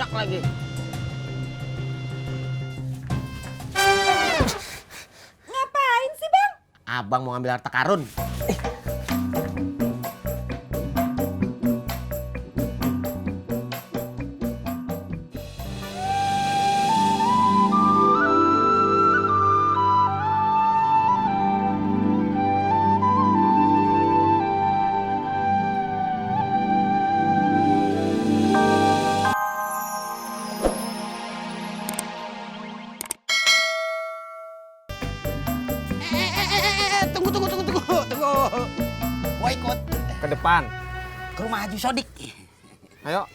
Nabrak lagi. Ngapain sih, Bang? Abang mau ngambil harta karun. Tunggu. Mau ikut Ke depan. ke rumah Haji Sodik. Ayo.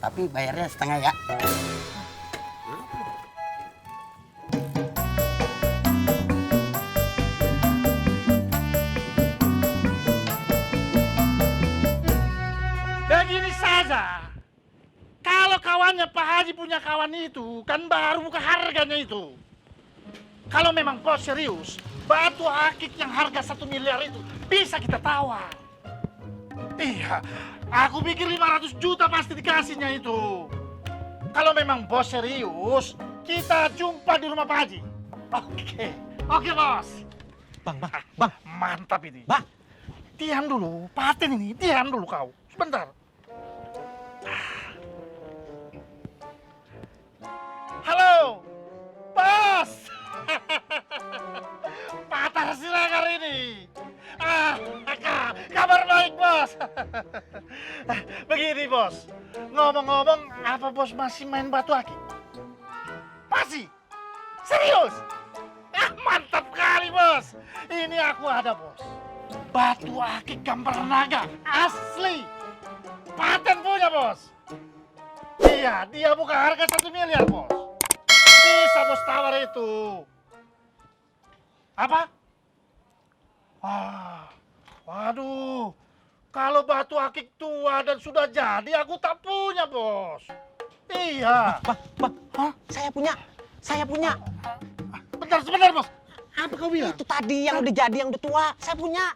Tapi bayarnya setengah ya. Begini saja, kalau kawannya Pak Haji punya kawan itu, kan baru buka harganya itu. Kalau memang bos serius, batu akik yang harga 1 miliar itu bisa kita tawar. Iya, aku pikir 500 juta pasti dikasihnya itu. Kalau memang bos serius, kita jumpa di rumah Pak Haji. Oke bos. Bang. Mantap ini. Bang. Diam dulu, paten ini, diam dulu kau. Sebentar. Halo, bos. Patah silakan ini. Kabar baik bos. Begini bos, ngomong-ngomong, apa bos masih main batu akik? Masih? Serius? Mantap kali bos. Ini aku ada bos. Batu akik gambar naga, asli. Paten punya bos. Iya, dia buka harga 1 miliar bos. Bisa bos tawar itu. Apa? Waduh. Kalau batu akik tua dan sudah jadi, aku tak punya bos. Iya. Bang. Hah? Saya punya. Sebentar bos. Apa kau bilang? Itu tadi yang udah jadi, yang udah tua. Saya punya.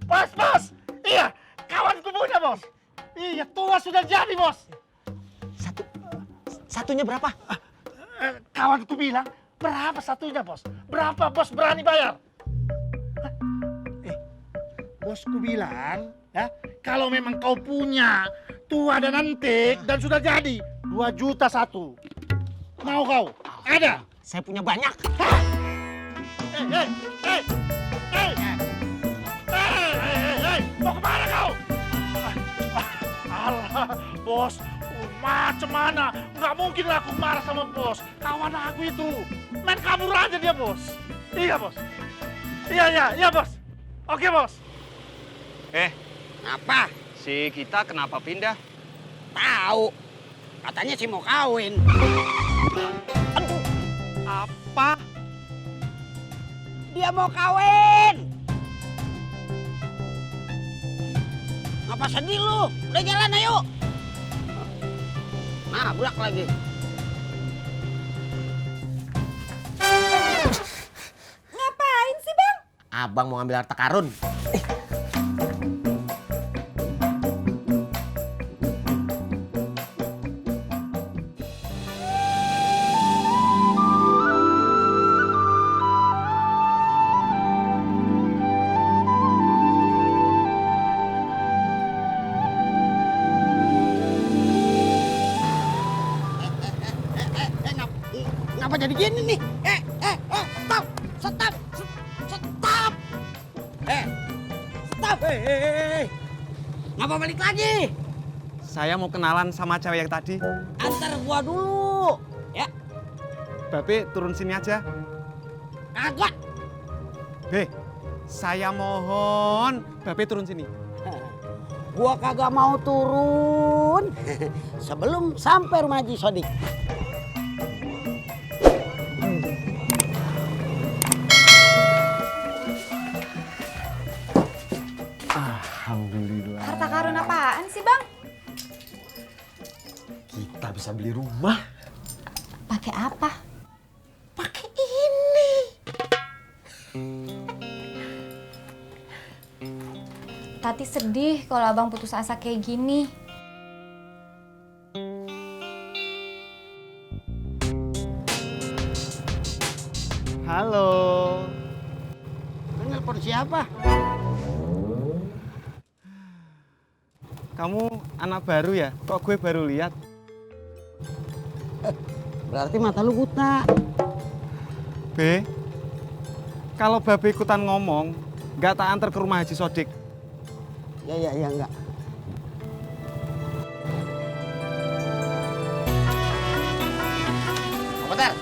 Bos. Iya, kawanku punya bos. Iya, tua sudah jadi bos. Satunya berapa? Kawanku bilang, berapa satunya bos? Berapa bos berani bayar? Bosku bilang, ya, kalau memang kau punya tua dan antik dan sudah jadi, 2 juta satu. Mau kau? Ada? Saya punya banyak. Hei, mau kemana kau? Alah, bos, macam mana? Nggak mungkin lah aku marah sama bos. Kawan aku itu, main kabur aja dia bos. Iya bos. Iya bos. Oke bos. Apa? Si kita kenapa pindah? Tahu. Katanya sih mau kawin. Apa? Dia mau kawin. Ngapa sedih lu? Udah jalan ayo. Nabrak lagi. Ngapain sih, Bang? Abang mau ngambil harta karun. Ngapa jadi gini nih? Stop! Stop! Ngapa balik lagi? Saya mau kenalan sama cewek yang tadi. Antar gua dulu. Ya, Babe turun sini aja. kagak. Saya mohon Babe turun sini. Gua kagak mau turun sebelum sampai rumah Haji Sodik. Alhamdulillah. Harta karun apaan sih, Bang? Kita bisa beli rumah. Pakai apa? Pakai ini. Tati sedih kalau abang putus asa kayak gini. siapa? Kamu anak baru ya? Kok gue baru lihat? Berarti mata lu buta. B, kalau Babe ikutan ngomong, nggak tak antar ke rumah Haji Sodik. Ya enggak. Komentar.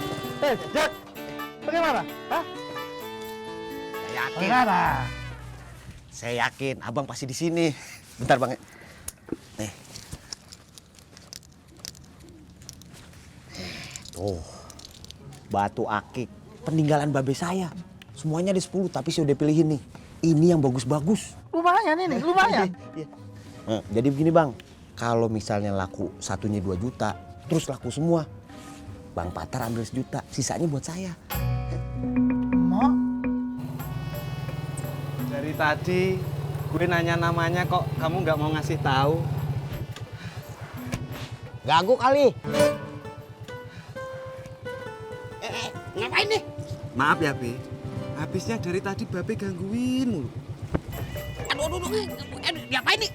Jak, bagaimana? Hah? Saya yakin. Bagaimana? Saya yakin abang pasti di sini. Bentar bang. Nih. Tuh. Batu akik. Peninggalan babe saya. Semuanya ada 10 tapi saya udah pilihin nih. Ini yang bagus-bagus. Lumayan ini, lumayan. Nah, jadi begini bang. Kalau misalnya laku satunya 2 juta. Terus laku semua. Bang Patar ambil 1 juta. Sisanya buat saya. Mau? Dari tadi gue nanya namanya kok kamu nggak mau ngasih tahu. Gagu kali. Ngapain nih? Maaf ya, Be. Habisnya dari tadi Babe gangguin mulu. Aduh, diapain nih?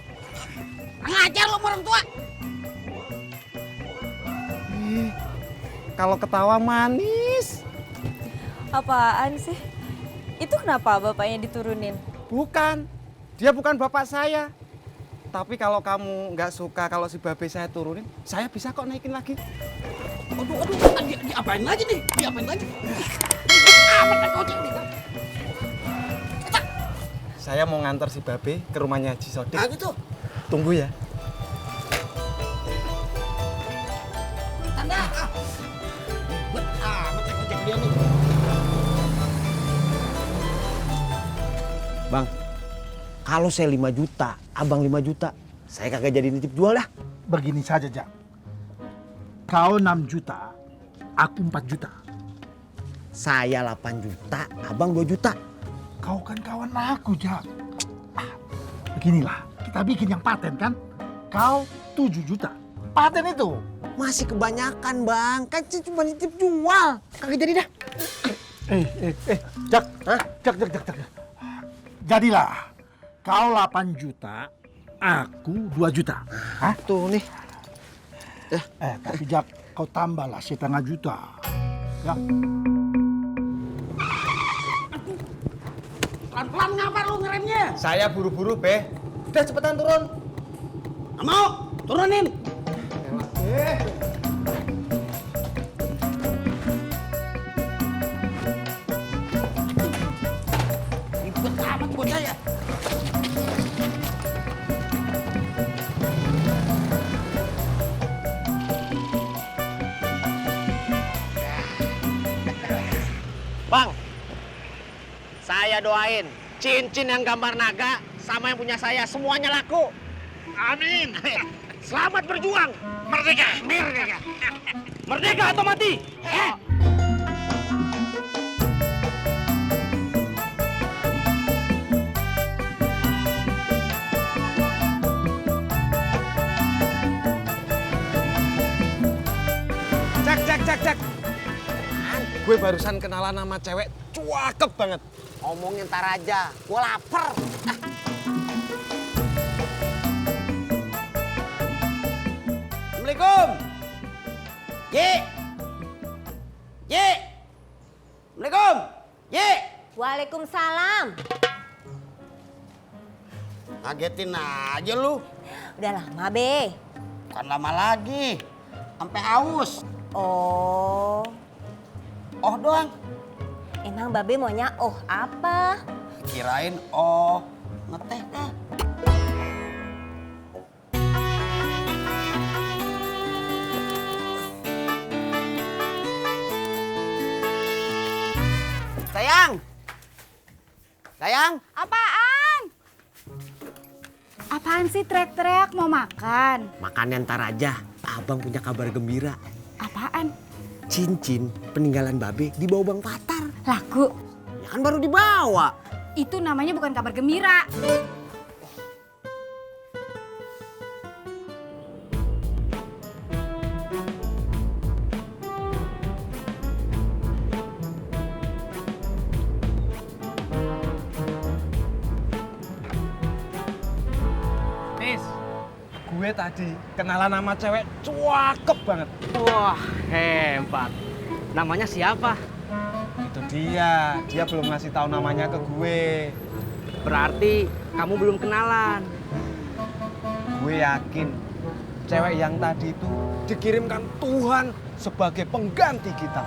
Ngajar lo sama orang tua. Kalau ketawa manis. Apaan sih? Itu kenapa bapaknya diturunin? Bukan. Dia bukan bapak saya. Tapi kalau kamu nggak suka kalau si Babe saya turunin, saya bisa kok naikin lagi. Aduh, diapain lagi nih? Diapain lagi? Amat naik ojek nih. Saya mau ngantar si Babe ke rumahnya Haji Sodik. Nah gitu. Tunggu ya. Tanda. Buat amat naik ojek dia nih. Bang, kalau saya 5 juta, abang 5 juta, saya kagak jadi nitip jual dah. Begini saja, Jak. Kau 6 juta, aku 4 juta. Saya 8 juta, abang 2 juta. Kau kan kawan aku, Jak. Beginilah, kita bikin yang paten kan? Kau 7 juta. Paten itu. Masih kebanyakan bang, kan cuma nitip jual. Kagak jadi dah. Jak. Jak. Jadilah, kau 8 juta, aku 2 juta. Hah? Tuh nih. Tapi Jak, kau tambahlah 1,5 juta. Ya. Pelan-pelan ngapa lu ngeremnya? Saya buru-buru, Be. Udah cepetan turun. Nggak mau, turunin. Ribet amat buat saya. Bang, saya doain cincin yang gambar naga sama yang punya saya semuanya laku. Amin. Selamat berjuang. Merdeka. Merdeka atau mati. Jak. Gue barusan kenalan sama cewek cakep banget. Omongin ntar aja, gua lapar. Assalamualaikum. Ye. Assalamualaikum. Ye. Waalaikumsalam. Ngagetin aja lu. Udah lama, Be. Bukan lama lagi. Sampai aus. Oh, Oh doang. emang Babe maunya apa? Kirain ngeteh dah. Sayang. Apaan? Apaan sih teriak-teriak mau makan? Makannya ntar aja, abang punya kabar gembira. Apaan? Cincin peninggalan babe dibawa Bang Patar. Laku. Ya kan baru dibawa. Itu namanya bukan kabar gembira. gue tadi kenalan nama cewek cakep banget. Wah, hebat. Namanya siapa? Itu dia belum ngasih tahu namanya ke gue. Berarti kamu belum kenalan. Gue yakin cewek yang tadi itu dikirimkan Tuhan sebagai pengganti kita.